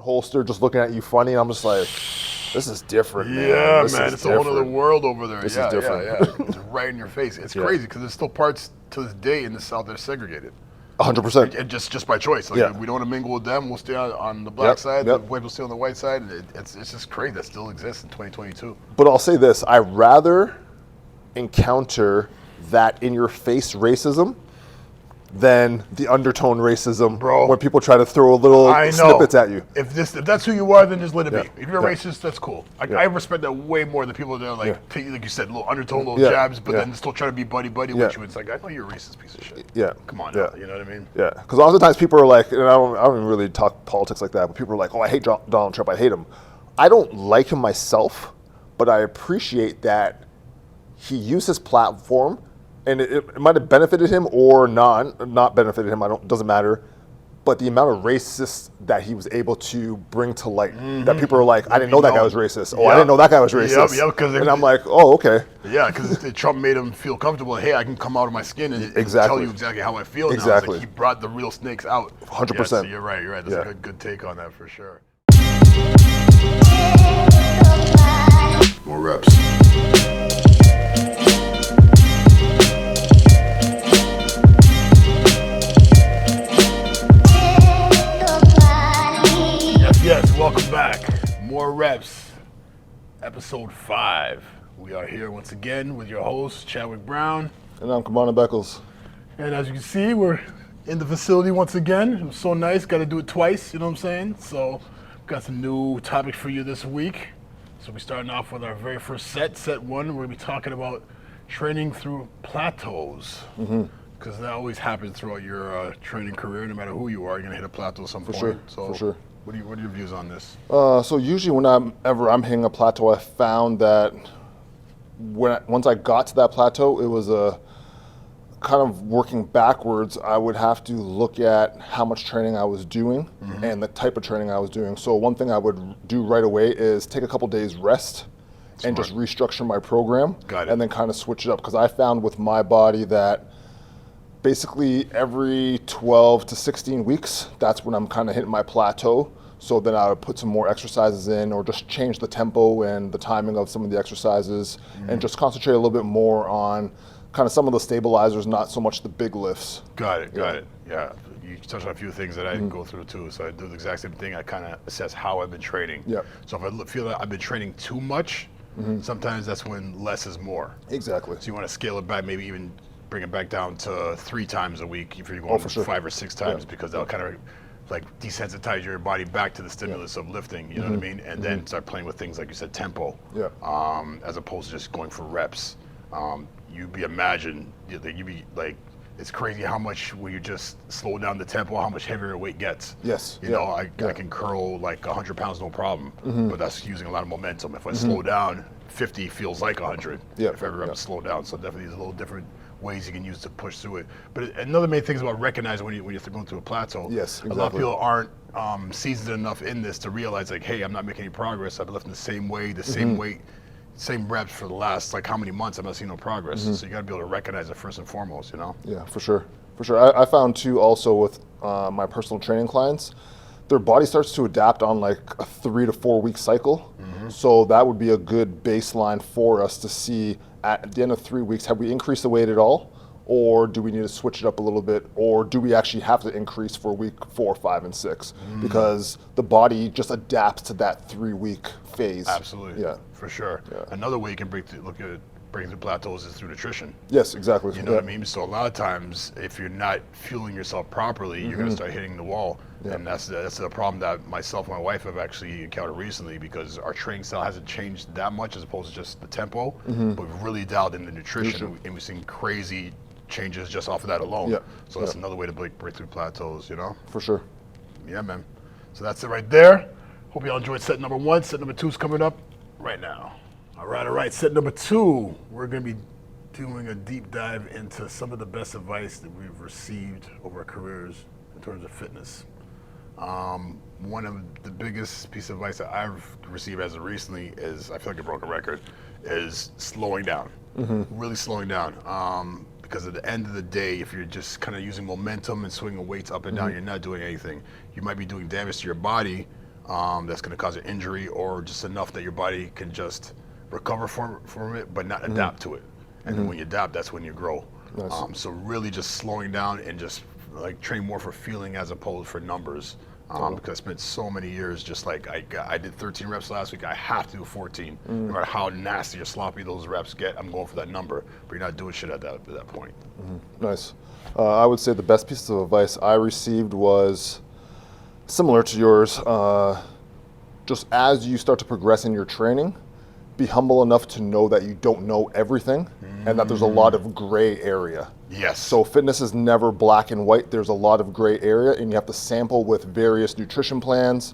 holster, just looking at you funny. And I'm just like, this is different, man. Yeah, This man, is it's a whole other world over there. This yeah, is different. yeah. It's right in your face. It's crazy because there's still parts to this day in the South that are segregated. 100%. And just by choice. Like, if we don't want to mingle with them, we'll stay on the black side. The white will stay on the white side. It's just crazy. That still exists in 2022. But I'll say this: I rather encounter that in-your-face racism than the undertone racism, Bro, when people try to throw a little snippets at you. If that's who you are, then just let it be. If you're a racist, that's cool. I respect that way more than people that are like, like you said, little undertone, little jabs, but then still try to be buddy with you. It's like, I know you're a racist piece of shit. Yeah. Come on now, you know what I mean? Yeah, because oftentimes people are like, and I don't even really talk politics like that, but people are like, oh, I hate Donald Trump, I hate him. I don't like him myself, but I appreciate that he used his platform, and it might have benefited him or not benefited him. Doesn't matter. But the amount of racists that he was able to bring to light, that people are like, I didn't know that guy was racist. Oh, I didn't know that guy was racist. And I'm like, oh, okay. Yeah, because Trump made him feel comfortable. Hey, I can come out of my skin and tell you exactly how I feel now. Like, he brought the real snakes out. 100%. Yeah, so you're right. That's a good take on that for sure. More reps. Yes, welcome back. More reps. Episode 5. We are here once again with your host, Chadwick Brown. And I'm Kamana Beckles. And as you can see, we're in the facility once again. It was so nice. Got to do it twice, you know what I'm saying? So, got some new topics for you this week. So, we're starting off with our very first set 1. We're going to be talking about training through plateaus. Because that always happens throughout your training career. No matter who you are, you're going to hit a plateau at some point. For sure. What are your views on this? So usually when I'm hitting a plateau, I found that once I got to that plateau, it was a kind of working backwards. I would have to look at how much training I was doing and the type of training I was doing. So one thing I would do right away is take a couple days rest and just restructure my program. Got it. And then kind of switch it up, because I found with my body that basically every 12 to 16 weeks, that's when I'm kind of hitting my plateau. So then I would put some more exercises in, or just change the tempo and the timing of some of the exercises, and just concentrate a little bit more on kind of some of the stabilizers, not so much the big lifts. Got it. Yeah, you touched on a few things that I didn't go through too. So I do the exact same thing. I kind of assess how I've been training. Yeah. So if I feel that I've been training too much, sometimes that's when less is more. Exactly. So you want to scale it back, maybe even bring it back down to 3 times a week if you're going 5 or 6 times, because that'll kind of like desensitize your body back to the stimulus of lifting, you know what I mean? And then start playing with things like you said, tempo, as opposed to just going for reps. You'd be it's crazy how much when you just slow down the tempo, how much heavier your weight gets. Yes. You know, I can curl like 100 pounds, no problem, but that's using a lot of momentum. If I slow down, 50 feels like 100 if I ever have to slow down. So definitely there's a little different ways you can use to push through it. But another main thing is about recognizing when you're going through a plateau. Yes, exactly. A lot of people aren't seasoned enough in this to realize, like, hey, I'm not making any progress. I've been lifting the same way, the same weight, same reps for the last, like, how many months? I'm not seeing no progress. So you got to be able to recognize it first and foremost, you know? Yeah, for sure. I found too also with my personal training clients, their body starts to adapt on like a 3 to 4 week cycle. So that would be a good baseline for us to see at the end of 3 weeks, have we increased the weight at all? Or do we need to switch it up a little bit? Or do we actually have to increase for week 4, 5, and 6? Because the body just adapts to that 3 week phase. Absolutely. Yeah. For sure. Yeah. Another way you can break through plateaus is through nutrition. Yes, exactly. You know what I mean? So a lot of times, if you're not fueling yourself properly, you're going to start hitting the wall. Yeah. And that's the problem that myself and my wife have actually encountered recently, because our training style hasn't changed that much as opposed to just the tempo, but we've really dialed in the nutrition, and we've seen crazy changes just off of that alone. Yeah. So that's another way to break through plateaus, you know? For sure. Yeah, man. So that's it right there. Hope y'all enjoyed set number 1. Set number 2 is coming up right now. All right. Set number 2, we're going to be doing a deep dive into some of the best advice that we've received over our careers in terms of fitness. One of the biggest piece of advice that I've received as of recently is, I feel like I broke a record, is slowing down, really slowing down. Because at the end of the day, if you're just kind of using momentum and swinging weights up and down, you're not doing anything. You might be doing damage to your body, that's going to cause an injury, or just enough that your body can just recover from it, but not adapt to it. And then when you adapt, that's when you grow. Nice. So really just slowing down and just like train more for feeling as opposed for numbers. Because I spent so many years just like I did 13 reps last week. I have to do 14. No matter how nasty or sloppy those reps get, I'm going for that number. But you're not doing shit at that point. Nice. I would say the best piece of advice I received was similar to yours. Just as you start to progress in your training, be humble enough to know that you don't know everything and that there's a lot of gray area. Yes. So fitness is never black and white. There's a lot of gray area, and you have to sample with various nutrition plans,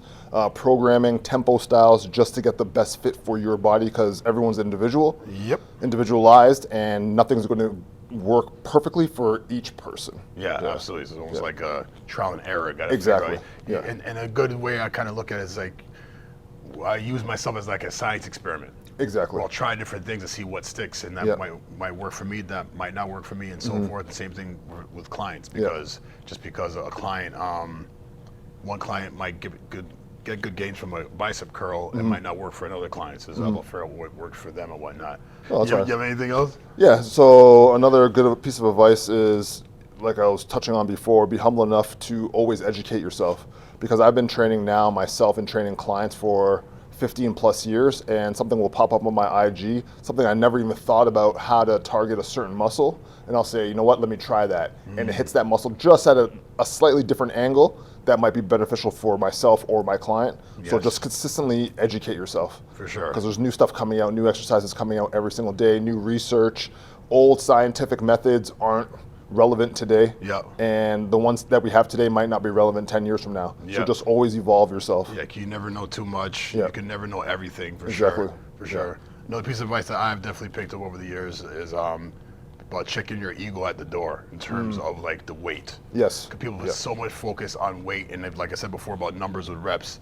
programming, tempo styles, just to get the best fit for your body, because everyone's individual, individualized, and nothing's going to work perfectly for each person. Yeah, absolutely. It's almost like a trial and error. Exactly. Right? Yeah. And a good way I kind of look at it is like, I use myself as like a science experiment. Exactly. I'll try different things to see what sticks, and that might work for me, that might not work for me, and so forth. The same thing with clients, because just because a client, one client might get good gains from a bicep curl, it might not work for another client. So it's about figure out what works for them and whatnot. Oh, you have anything else? Yeah. So another good piece of advice is, like I was touching on before, be humble enough to always educate yourself, because I've been training now myself and training clients for 15 plus years, and something will pop up on my IG, something I never even thought about how to target a certain muscle, and I'll say, you know what, let me try that. And it hits that muscle just at a slightly different angle that might be beneficial for myself or my client. So just consistently educate yourself. For sure. Because there's new stuff coming out, new exercises coming out every single day, new research. Old scientific methods aren't relevant today, and the ones that we have today might not be relevant 10 years from now. So just always evolve yourself. Yeah, you never know too much. You can never know everything, for Exactly. sure. For sure. Another piece of advice that I've definitely picked up over the years is about checking your ego at the door in terms of like the weight. Yes. Because people put so much focus on weight, and like I said before about numbers with reps,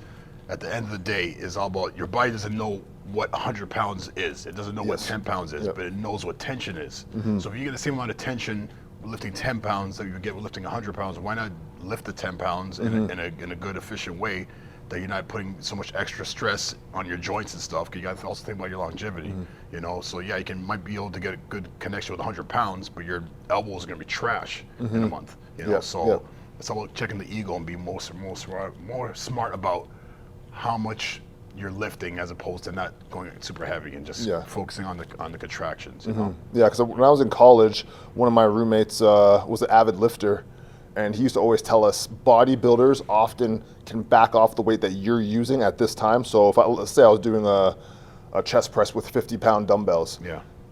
at the end of the day, it's all about your body doesn't know what 100 pounds is. It doesn't know what 10 pounds is, but it knows what tension is. So if you get the same amount of tension lifting 10 pounds that you get with lifting 100 pounds, why not lift the 10 pounds in a good, efficient way that you're not putting so much extra stress on your joints and stuff? Because you got to also think about your longevity, you know? So yeah, might be able to get a good connection with 100 pounds, but your elbow is going to be trash in a month, you know? So it's all about checking the ego and being more smart about how much you're lifting, as opposed to not going super heavy and just focusing on the contractions. You know? Yeah, because when I was in college, one of my roommates was an avid lifter, and he used to always tell us bodybuilders often can back off the weight that you're using at this time. So if let's say I was doing a chest press with 50-pound dumbbells,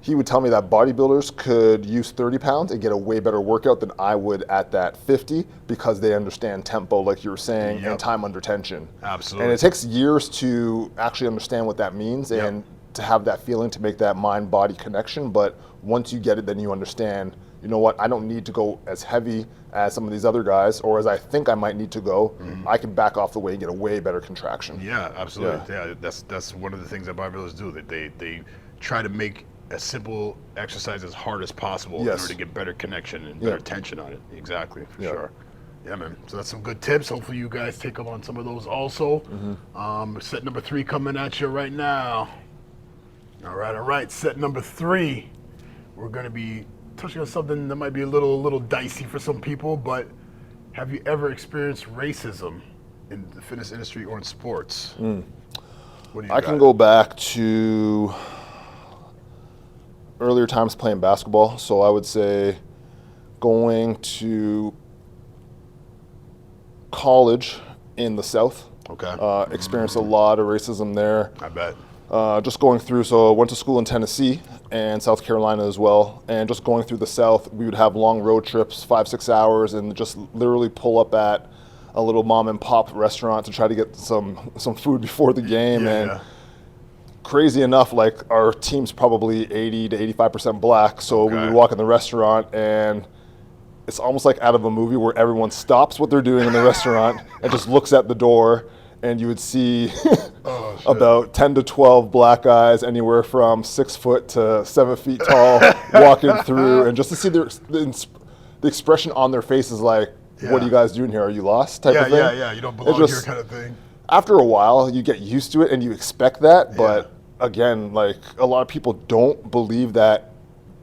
he would tell me that bodybuilders could use 30 pounds and get a way better workout than I would at that 50, because they understand tempo, like you were saying, and time under tension. Absolutely. And it takes years to actually understand what that means and to have that feeling, to make that mind-body connection. But once you get it, then you understand, you know what, I don't need to go as heavy as some of these other guys, or as I think I might need to go. I can back off the weight and get a way better contraction. Yeah, absolutely. Yeah, that's one of the things that bodybuilders do. That they try to make a simple exercise as hard as possible in order to get better connection and better tension on it. Exactly, for sure. Yeah, man. So that's some good tips. Hopefully you guys take up on some of those also. Set number 3 coming at you right now. All right. Set number 3. We're going to be touching on something that might be a little dicey for some people, but have you ever experienced racism in the fitness industry or in sports? What do you I can go back to earlier times playing basketball. So I would say going to college in the South. Experienced a lot of racism there. I bet. Just going through, so I went to school in Tennessee and South Carolina as well, and just going through the South, we would have long road trips, 5-6 hours, and just literally pull up at a little mom and pop restaurant to try to get some food before the game. And crazy enough, like our team's probably 80 to 85% black, so we would walk in the restaurant and it's almost like out of a movie where everyone stops what they're doing in the restaurant and just looks at the door, and you would see about 10 to 12 black guys, anywhere from 6 foot to 7 feet tall, walking through, and just to see the expression on their faces, like, what are you guys doing here? Are you lost? Type of thing. You don't belong here kind of thing. after a while, you get used to it and you expect that. But again, like a lot of people don't believe that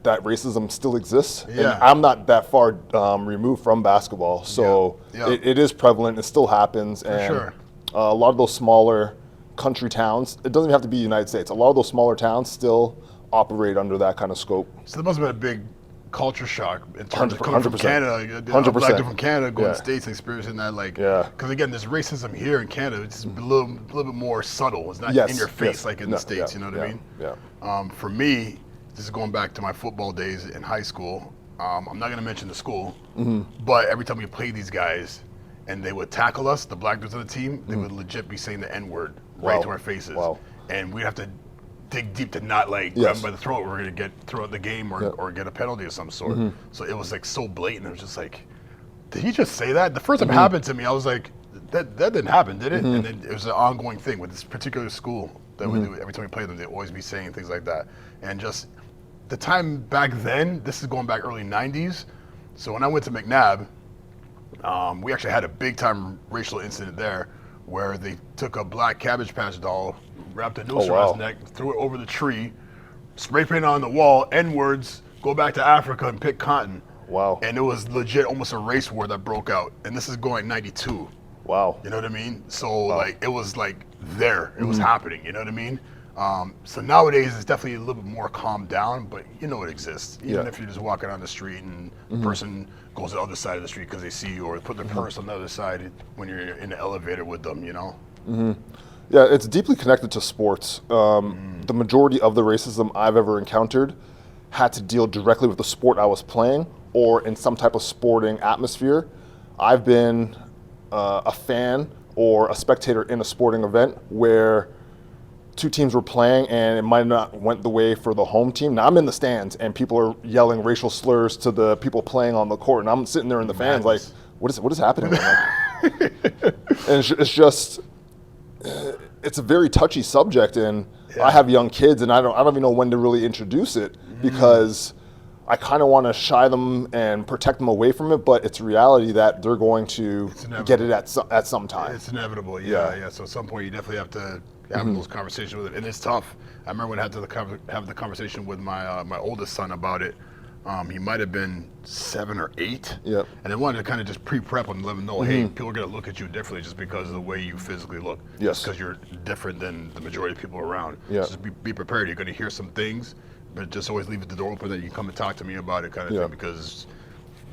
racism still exists. Yeah. And I'm not that far removed from basketball, so it is prevalent. It still happens, and sure. A lot of those smaller country towns. It doesn't even have to be the United States. A lot of those smaller towns still operate under that kind of scope. So there must have been a big culture shock in terms of 100%. coming from Canada, 100%. Black dude from Canada, going to the States and experiencing that, like, Yeah. because again, there's racism here in Canada. It's a little bit more subtle. It's not Yes, in your face yes. like in No, the States. yeah, You know what I mean? Yeah. For me, this is going back to my football days in high school. I'm not going to mention the school, but every time we played these guys, and they would tackle us, the black dudes on the team, they would legit be saying the N-word right to our faces, and we'd have to dig deep to not like grab them by the throat. We're gonna get throw out the game or get a penalty of some sort. So it was like so blatant. It was just like, did he just say that? The first time it happened to me, I was like, that didn't happen, did it? And then it was an ongoing thing with this particular school that we do. Every time we played them, they'd always be saying things like that. And just the time back then, this is going back early 90s. So when I went to McNabb, we actually had a big time racial incident there where they took a black Cabbage Patch doll, wrapped a noose around his neck, threw it over the tree, spray paint on the wall, N-words, go back to Africa and pick cotton. Wow. And it was legit almost a race war that broke out. And this is going 92. Wow. You know what I mean? So like it was like there, it was happening, you know what I mean? So nowadays it's definitely a little bit more calmed down, but you know it exists. Even if you're just walking on the street and the person goes to the other side of the street because they see you, or put their purse on the other side when you're in the elevator with them, you know? Yeah, it's deeply connected to sports. The majority of the racism I've ever encountered had to deal directly with the sport I was playing or in some type of sporting atmosphere. I've been a fan or a spectator in a sporting event where two teams were playing and it might not went the way for the home team. Now I'm in the stands and people are yelling racial slurs to the people playing on the court, and I'm sitting there in the fans like, what is happening right now? And it's just, it's a very touchy subject, and I have young kids, and I don't even know when to really introduce it because I kind of want to shy them and protect them away from it, but it's a reality that they're going to get it at some time. It's inevitable, yeah. So at some point you definitely have to have those conversations with it, and it's tough. I remember when I had to have the conversation with my oldest son about it. He might have been 7 or 8, and I wanted to kind of just pre-prep him and let him know, hey, people are going to look at you differently just because of the way you physically look. Because you're different than the majority of people around. Just be prepared. You're going to hear some things, but just always leave the door open that you can come and talk to me about it, kind of thing, because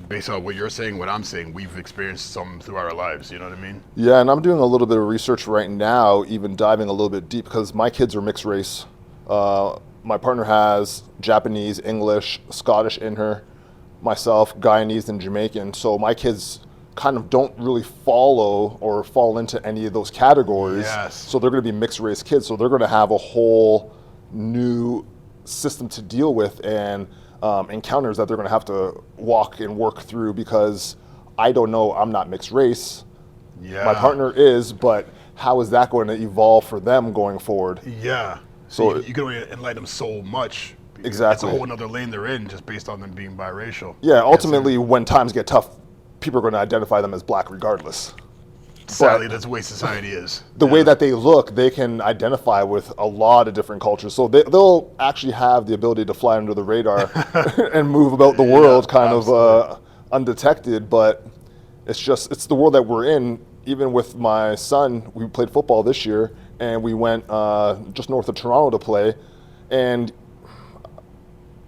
based on what you're saying, what I'm saying, we've experienced some through our lives, you know what I mean? Yeah, and I'm doing a little bit of research right now, even diving a little bit deep, because my kids are mixed race. My partner has Japanese, English, Scottish in her, myself, Guyanese, and Jamaican. So my kids kind of don't really follow or fall into any of those categories. So they're going to be mixed race kids. So they're going to have a whole new system to deal with and encounters that they're going to have to walk and work through, because I don't know, I'm not mixed race. My partner is, but how is that going to evolve for them going forward? So you can only enlighten them so much. Exactly. It's a whole other lane they're in just based on them being biracial. Yeah, ultimately, when times get tough, people are going to identify them as black regardless. Sadly, that's the way society is. The way that they look, they can identify with a lot of different cultures. So they'll actually have the ability to fly under the radar and move about the world kind of undetected. But it's the world that we're in. Even with my son, we played football this year, and we went just north of Toronto to play. And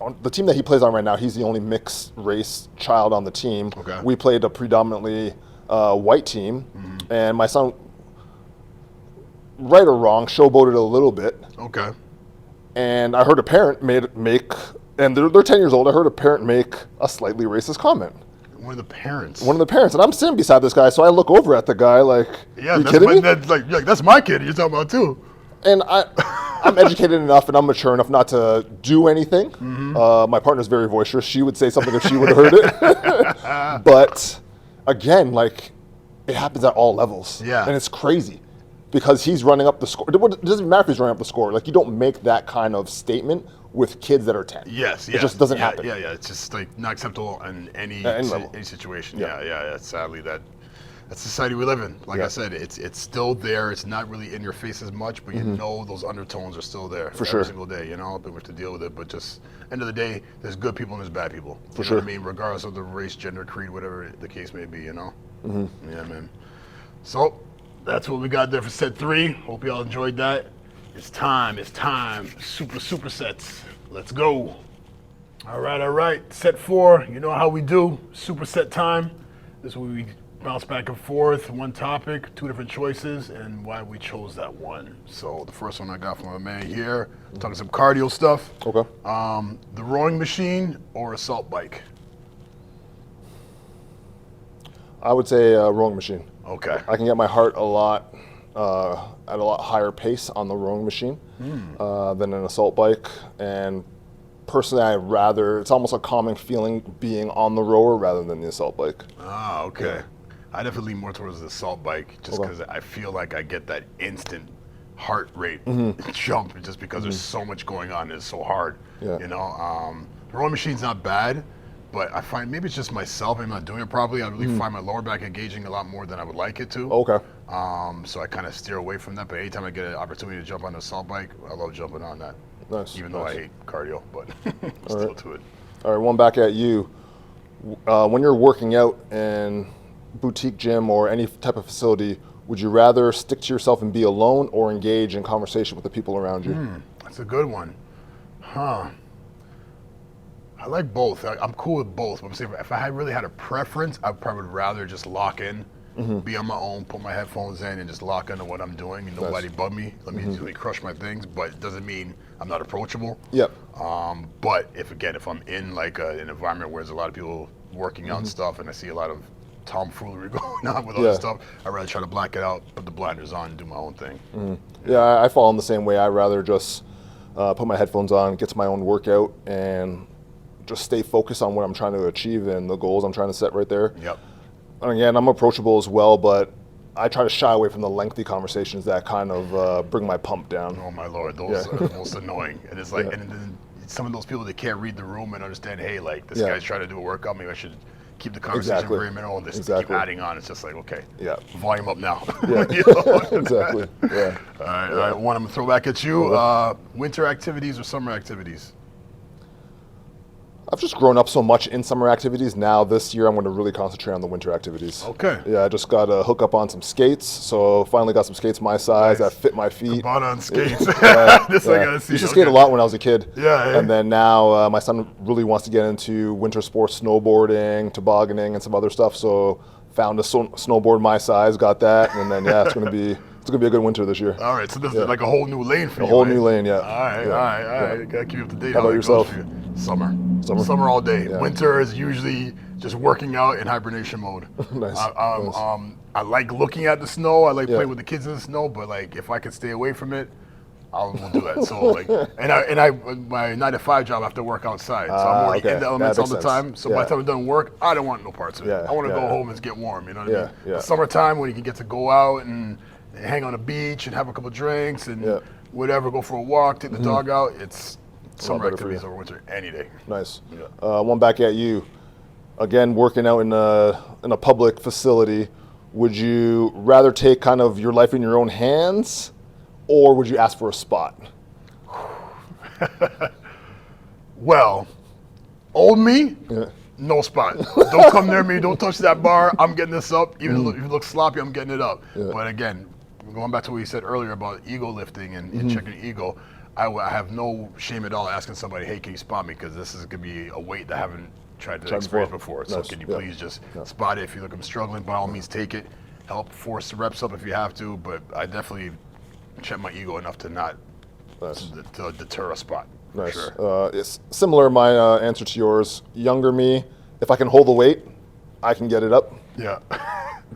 on the team that he plays on right now, he's the only mixed race child on the team. We played a predominantly white team, and my son, right or wrong, showboated a little bit. And I heard a parent make, and they're 10 years old, I heard a parent make a slightly racist comment. One of the parents. And I'm sitting beside this guy, so I look over at the guy like, you kidding me? That's my kid you're talking about too. And I'm educated enough and I'm mature enough not to do anything. My partner's very boisterous. She would say something if she would have heard it. But again, like, it happens at all levels. And it's crazy because he's running up the score. It doesn't even matter if he's running up the score. Like, you don't make that kind of statement with kids that are 10. It just doesn't happen. It's just like not acceptable in any situation. Sadly, that's That's the society we live in. Like Yeah. I said, it's still there. It's not really in your face as much, but you know those undertones are still there For every sure. single day. You know, but we have to deal with it. But just end of the day, there's good people and there's bad people. For You know sure. what I mean? Regardless of the race, gender, creed, whatever the case may be. You know. Yeah, man. So that's what we got there for set 3. Hope y'all enjoyed that. It's time. Supersets. Let's go. All right. Set 4. You know how we do. Superset time. This is where we bounce back and forth. One topic, 2 different choices, and why we chose that one. So the first one I got from my man here, talking some cardio stuff. Okay. The rowing machine or assault bike? I would say a rowing machine. Okay. I can get my heart at a lot higher pace on the rowing machine than an assault bike. And personally, it's almost a calming feeling being on the rower rather than the assault bike. Ah, okay. Yeah. I definitely lean more towards the assault bike just because I feel like I get that instant heart rate jump just because there's so much going on. It's so hard. Yeah. You know, the rowing machine's not bad. But I find maybe it's just myself. I'm not doing it properly. I really find my lower back engaging a lot more than I would like it to. Okay. So I kind of steer away from that. But anytime I get an opportunity to jump on an assault bike, I love jumping on that. Nice. Even though I hate cardio, but still to it. All right, one back at you. When you're working out in boutique gym or any type of facility, would you rather stick to yourself and be alone or engage in conversation with the people around you? That's a good one. I like both. I'm cool with both. But I'm saying if I had really had a preference, I probably would rather just lock in, be on my own, put my headphones in, and just lock into what I'm doing, and nobody bug me. Let me really crush my things. But it doesn't mean I'm not approachable. Yep. But if I'm in like an environment where there's a lot of people working out and stuff, and I see a lot of tomfoolery going on with other stuff, I'd rather try to black it out, put the blinders on, and do my own thing. Yeah, I fall in the same way. I'd rather just put my headphones on, get to my own workout, and just stay focused on what I'm trying to achieve and the goals I'm trying to set right there. Yep. And again, I'm approachable as well, but I try to shy away from the lengthy conversations that kind of bring my pump down. Oh my Lord, those are the most annoying. And it's like, and then some of those people that can't read the room and understand, hey, like this guy's trying to do a workout, maybe I should keep the conversation very minimal and just keep adding on. It's just like, okay, volume up now. Yeah. You know? Exactly. Yeah. All right, one I'm gonna throw back at you. Winter activities or summer activities? I've just grown up so much in summer activities. Now this year I'm going to really concentrate on the winter activities. Okay. Yeah, I just got to hook up on some skates. So finally got some skates my size that fit my feet. Bought on skates. I gotta see. Used to skate a lot when I was a kid. Yeah. And then now my son really wants to get into winter sports, snowboarding, tobogganing, and some other stuff. So found a snowboard my size, got that, and then it's going to be a good winter this year. All right, so this is like a whole new lane for you. A whole new lane, yeah. All right. Gotta keep you up to date. How about yourself? Summer all day. Yeah. Winter is usually just working out in hibernation mode. Nice. I like looking at the snow. I like playing with the kids in the snow. But like, if I could stay away from it, I'll do that. So like, and I my 9-to-5 job I have to work outside, so I'm already in the elements all the time. So by the time I'm done work, I don't want no parts of it. I want to go home and get warm. You know what I mean? Yeah. Summertime when you can get to go out and hang on a beach and have a couple drinks and whatever, go for a walk, take the dog out. It's summer activities over winter any day. Nice. Yeah. One back at you. Again, working out in a public facility, would you rather take kind of your life in your own hands, or would you ask for a spot? Well, old me, no spot. Don't come near me. Don't touch that bar. I'm getting this up. Even if you look sloppy, I'm getting it up. But again, going back to what you said earlier about ego lifting and checking ego, I have no shame at all asking somebody, hey, can you spot me? Because this is going to be a weight that I haven't tried to experience before. So can you please just spot it? If you look, I'm struggling, by all means, take it. Help force the reps up if you have to. But I definitely check my ego enough to not to deter a spot. Nice. Sure. It's similar, my answer to yours. Younger me, if I can hold the weight, I can get it up. Yeah.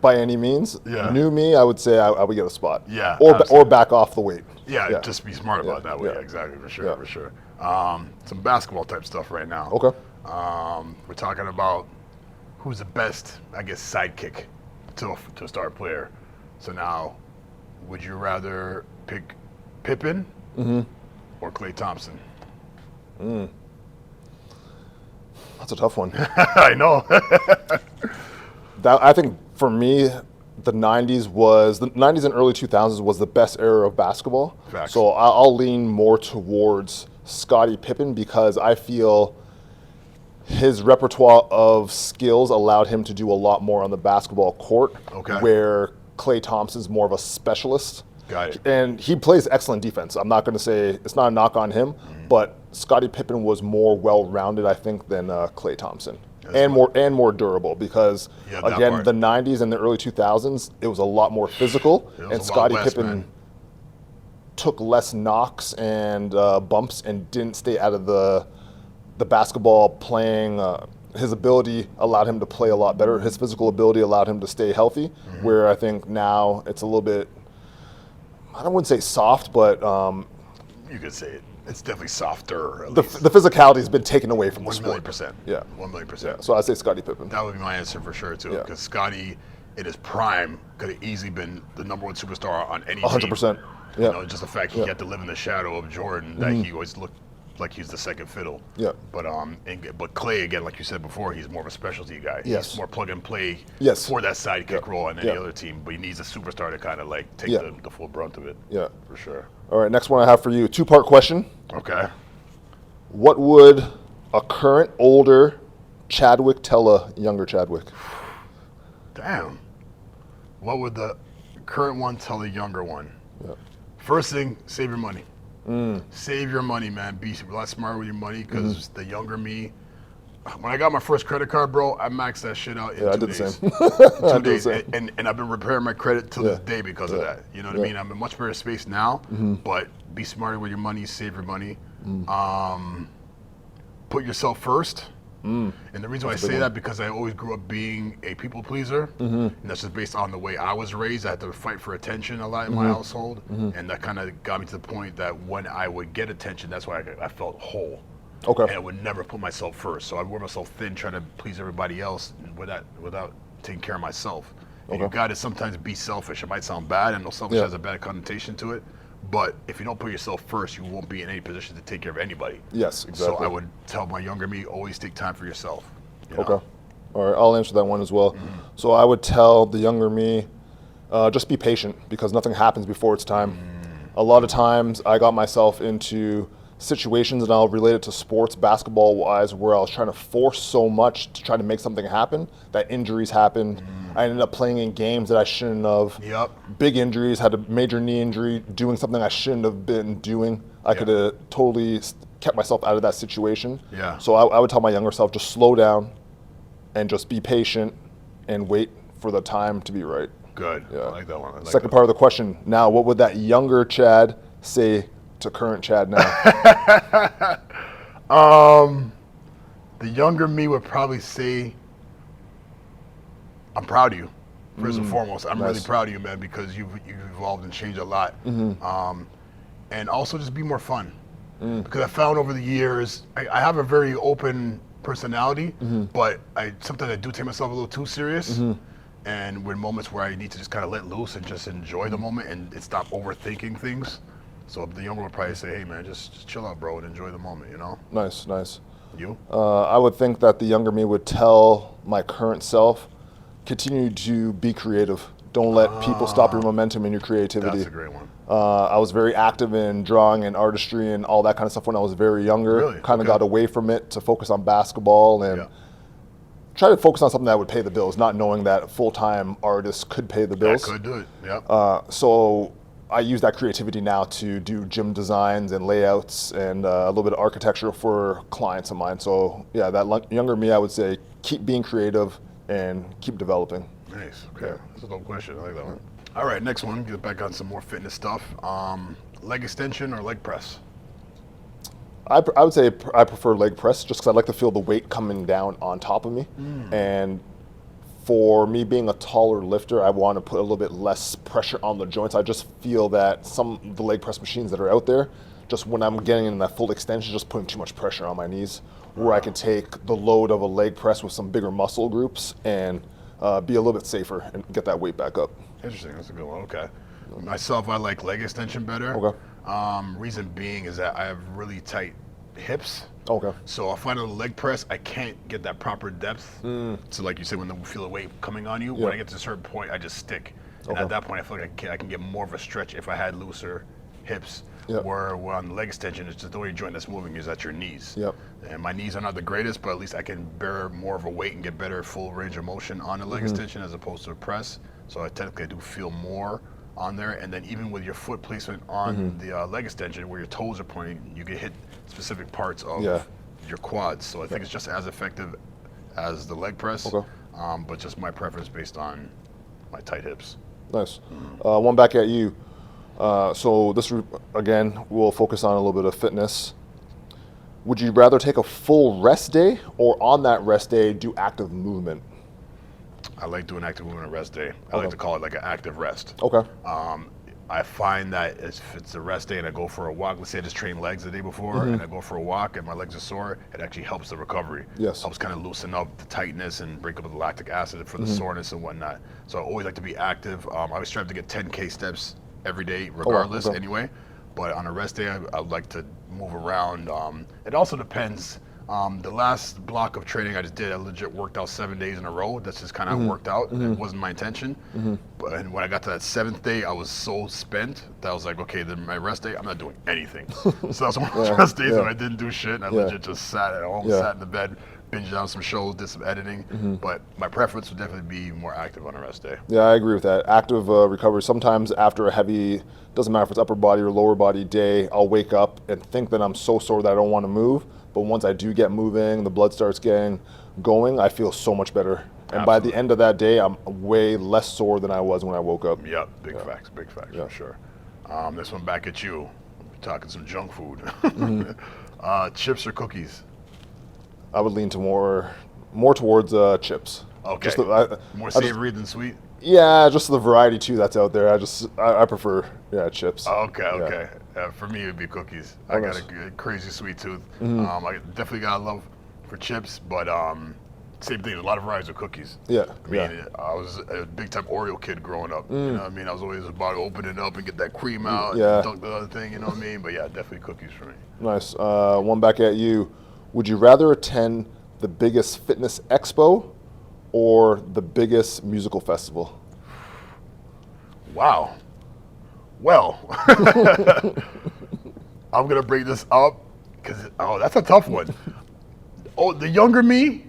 By any means. Yeah. New me, I would say I would get a spot. Yeah. Or back off the weight. Yeah, just be smart about it that way. Yeah, exactly, for sure. Some basketball type stuff right now. Okay. We're talking about who's the best, I guess, sidekick to a star player. So now, would you rather pick Pippen or Klay Thompson? That's a tough one. I know. I think for me, the 90s and early 2000s was the best era of basketball. Facts. So I'll lean more towards Scottie Pippen because I feel his repertoire of skills allowed him to do a lot more on the basketball court. Okay. Where Klay Thompson's more of a specialist. Got it. And he plays excellent defense. I'm not going to say it's not a knock on him, but Scottie Pippen was more well-rounded, I think, than Klay Thompson, and more durable because again, the '90s and the early 2000s, it was a lot more physical, and Scottie Pippen took less knocks and bumps and didn't stay out of the basketball playing. His ability allowed him to play a lot better. His physical ability allowed him to stay healthy. Where I think now it's a little bit, I wouldn't say soft, but you could say it. It's definitely softer. The physicality has been taken away from the sport. 1,000,000%. Yeah. 1,000,000%. Yeah. So I'd say Scottie Pippen. That would be my answer for sure too. Yeah. Because Scottie, in his prime, could have easily been the #1 superstar on any team. 100%. Yeah. You know, just the fact he had to live in the shadow of Jordan, that he always looked like he's the second fiddle. Yeah. But Klay, again, like you said before, he's more of a specialty guy. Yes. He's more plug and play Yes. for that sidekick role on any other team. But he needs a superstar to kind of like take the full brunt of it. Yeah. For sure. All right. Next one I have for you. 2-part question. Okay. What would a current older Chadwick tell a younger Chadwick? Damn. What would the current one tell the younger one? Yeah. First thing, save your money. Save your money, man. Be a lot smarter with your money because the younger me, when I got my first credit card, bro, I maxed that shit out in 2 days. I did the same. 2 days. And I've been repairing my credit till this day because of that. You know what I mean? I'm in much better space now, but be smarter with your money, save your money. Put yourself first. And the reason why I say that because I always grew up being a people pleaser, and that's just based on the way I was raised. I had to fight for attention a lot in my household, and that kind of got me to the point that when I would get attention, that's why I felt whole. Okay. And I would never put myself first, so I wore myself thin trying to please everybody else without taking care of myself. And you got to sometimes be selfish. It might sound bad, and selfish has a bad connotation to it. But if you don't put yourself first, you won't be in any position to take care of anybody. Yes, exactly. So I would tell my younger me, always take time for yourself. You know? Okay. All right, I'll answer that one as well. So I would tell the younger me, just be patient because nothing happens before it's time. A lot of times I got myself into situations, and I'll relate it to sports, basketball-wise, where I was trying to force so much to try to make something happen that injuries happened. I ended up playing in games that I shouldn't have. Yep. Big injuries, had a major knee injury, doing something I shouldn't have been doing. I could have totally kept myself out of that situation. Yeah. So I would tell my younger self, just slow down and just be patient and wait for the time to be right. Good. Yeah. I like that one. Second part of the question. Now, what would that younger Chad say to current Chad now? The younger me would probably say, I'm proud of you. First and foremost, I'm really proud of you, man, because you've evolved and changed a lot. And also just be more fun. Because I found over the years, I have a very open personality, but sometimes I do take myself a little too serious. And when moments where I need to just kind of let loose and just enjoy the moment and stop overthinking things. So the younger would probably say, hey, man, just chill out, bro, and enjoy the moment, you know? Nice, nice. You? I would think that the younger me would tell my current self, continue to be creative. Don't let people stop your momentum and your creativity. That's a great one. I was very active in drawing and artistry and all that kind of stuff when I was very younger. Really? Kind of got away from it to focus on basketball and try to focus on something that would pay the bills, not knowing that full-time artists could pay the bills. That could do it, yep. So I use that creativity now to do gym designs and layouts and a little bit of architecture for clients of mine. So yeah, that younger me, I would say, keep being creative and keep developing. Nice. Okay. That's a dope question. I like that one. All right, next one. Get back on some more fitness stuff. Leg extension or leg press? I would say I prefer leg press just because I like to feel the weight coming down on top of me. And for me being a taller lifter, I want to put a little bit less pressure on the joints. I just feel that some of the leg press machines that are out there, just when I'm getting in that full extension, just putting too much pressure on my knees, where I can take the load of a leg press with some bigger muscle groups and be a little bit safer and get that weight back up. Interesting. That's a good one. Okay. Myself, I like leg extension better. Okay. Reason being is that I have really tight hips. Okay. So if I do the leg press, I can't get that proper depth. So like you said, when you feel the weight coming on you, when I get to a certain point, I just stick. And at that point, I feel like I can get more of a stretch if I had looser hips. Where on the leg extension, it's just the only joint that's moving is at your knees. And my knees are not the greatest, but at least I can bear more of a weight and get better full range of motion on the leg extension as opposed to a press. So I technically do feel more on there. And then even with your foot placement on the leg extension, where your toes are pointing, you can hit specific parts of your quads. So I think it's just as effective as the leg press, but just my preference based on my tight hips. Nice. One back at you. So this, again, we'll focus on a little bit of fitness. Would you rather take a full rest day or on that rest day do active movement? I like doing active movement on rest day. I like to call it like an active rest. Okay. I find that if it's a rest day and I go for a walk, let's say I just trained legs the day before and I go for a walk and my legs are sore, it actually helps the recovery. Helps kind of loosen up the tightness and break up the lactic acid for the soreness and whatnot. So I always like to be active. I always strive to get 10K steps every day regardless anyway. But on a rest day, I like to move around. It also depends. The last block of training I just did, I legit worked out 7 days in a row. That's just kind of worked out. It wasn't my intention. But and when I got to that 7th day, I was so spent that I was like, okay, then my rest day, I'm not doing anything. So that's one of those rest days when I didn't do shit. And I legit just sat at home, sat in the bed, binged on some shows, did some editing. But my preference would definitely be more active on a rest day. Yeah, I agree with that. Active recovery. Sometimes after a heavy, doesn't matter if it's upper body or lower body day, I'll wake up and think that I'm so sore that I don't want to move. But once I do get moving, the blood starts getting going, I feel so much better. And by the end of that day, I'm way less sore than I was when I woke up. Yep, big facts for sure. This one back at you. We're talking some junk food. Chips or cookies? I would lean to more towards chips. Okay. More savory than sweet? Yeah, just the variety too that's out there. I prefer chips. Okay. For me, it would be cookies. I got a crazy sweet tooth. I definitely got a love for chips, but same thing. A lot of varieties of cookies. I mean, I was a big time Oreo kid growing up. You know what I mean? I was always about to open it up and get that cream out and dunk the other thing. You know what I mean? But yeah, definitely cookies for me. Nice. One back at you. Would you rather attend the biggest fitness expo or the biggest musical festival? Wow. Well, I'm going to break this up because, that's a tough one. The younger me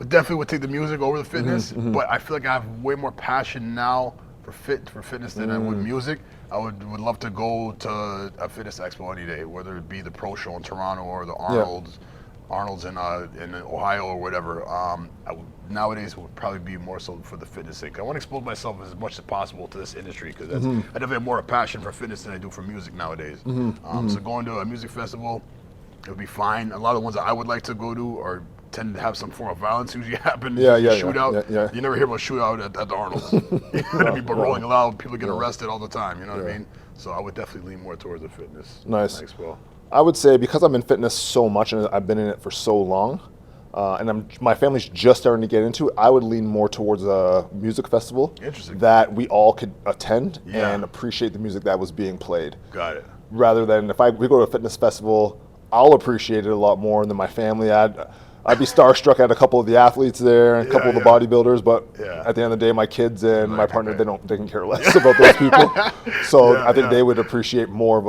definitely would take the music over the fitness, but I feel like I have way more passion now for fitness than I would music. I would love to go to a fitness expo any day, whether it be the Pro Show in Toronto or the Arnold's in Ohio or whatever. Nowadays would probably be more so for the fitness thing. I want to expose myself as much as possible to this industry because I definitely have more a passion for fitness than I do for music nowadays. So going to a music festival, it would be fine. A lot of the ones that I would like to go to tend to have some form of violence usually happen. Shootout. You never hear about shootout at the Arnold's. You know what I mean? But rolling loud, people get arrested all the time. You know what I mean? So I would definitely lean more towards the fitness. Nice. Expo. I would say because I'm in fitness so much and I've been in it for so long, and my family's just starting to get into it, I would lean more towards a music festival that we all could attend and appreciate the music that was being played. Got it. Rather than we go to a fitness festival, I'll appreciate it a lot more than my family. I'd be starstruck at a couple of the athletes there and a couple of the bodybuilders, but at the end of the day, my kids and my partner, they can care less about those people. So I think they would appreciate more of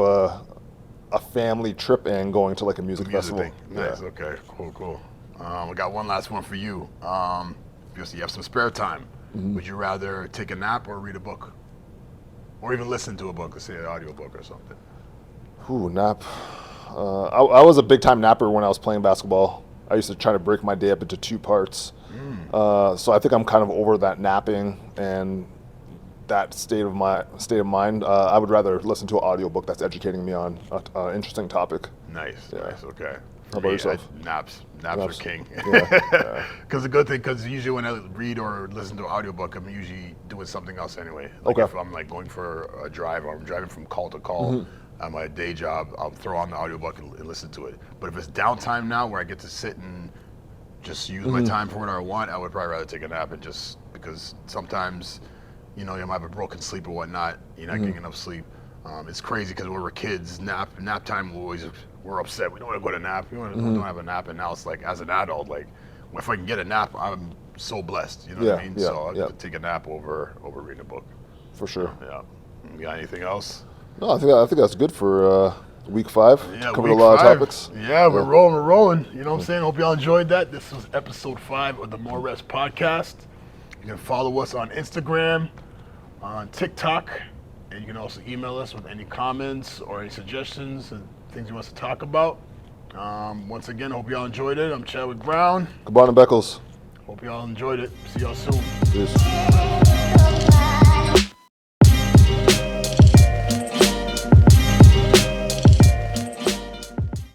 a family trip and going to like a music festival. Nice. Okay. Cool. We got one last one for you. Because you have some spare time, would you rather take a nap or read a book, or even listen to a book, let's say an audio book or something? Nap. I was a big time napper when I was playing basketball. I used to try to break my day up into 2 parts. So I think I'm kind of over that napping and that state of mind. I would rather listen to an audiobook that's educating me on an interesting topic. Nice. Okay. How about yourself? Naps are king. Because the good thing, because usually when I read or listen to an audiobook, I'm usually doing something else anyway. If I'm like going for a drive or I'm driving from call to call at my day job, I'll throw on the audiobook and listen to it. But if it's downtime now where I get to sit and just use my time for whatever I want, I would probably rather take a nap, and just because sometimes, you might have a broken sleep or whatnot, you're not getting enough sleep. It's crazy because when we were kids, nap time we're upset. We don't want to go to nap. We don't have a nap, and now it's like as an adult, like if I can get a nap, I'm so blessed. You know what I mean? So I get to take a nap over reading a book. For sure. Yeah. You got anything else? No, I think that's good for week 5. Yeah, Covered week a lot 5. of topics. Yeah, we're rolling. You know what I'm saying? Hope y'all enjoyed that. This was episode 5 of the More Rest podcast. You can follow us on Instagram, on TikTok, and you can also email us with any comments or any suggestions and things you want us to talk about. Once again, hope y'all enjoyed it. I'm Chadwick Brown. Goodbye and Beckles. Hope y'all enjoyed it. See y'all soon. Peace.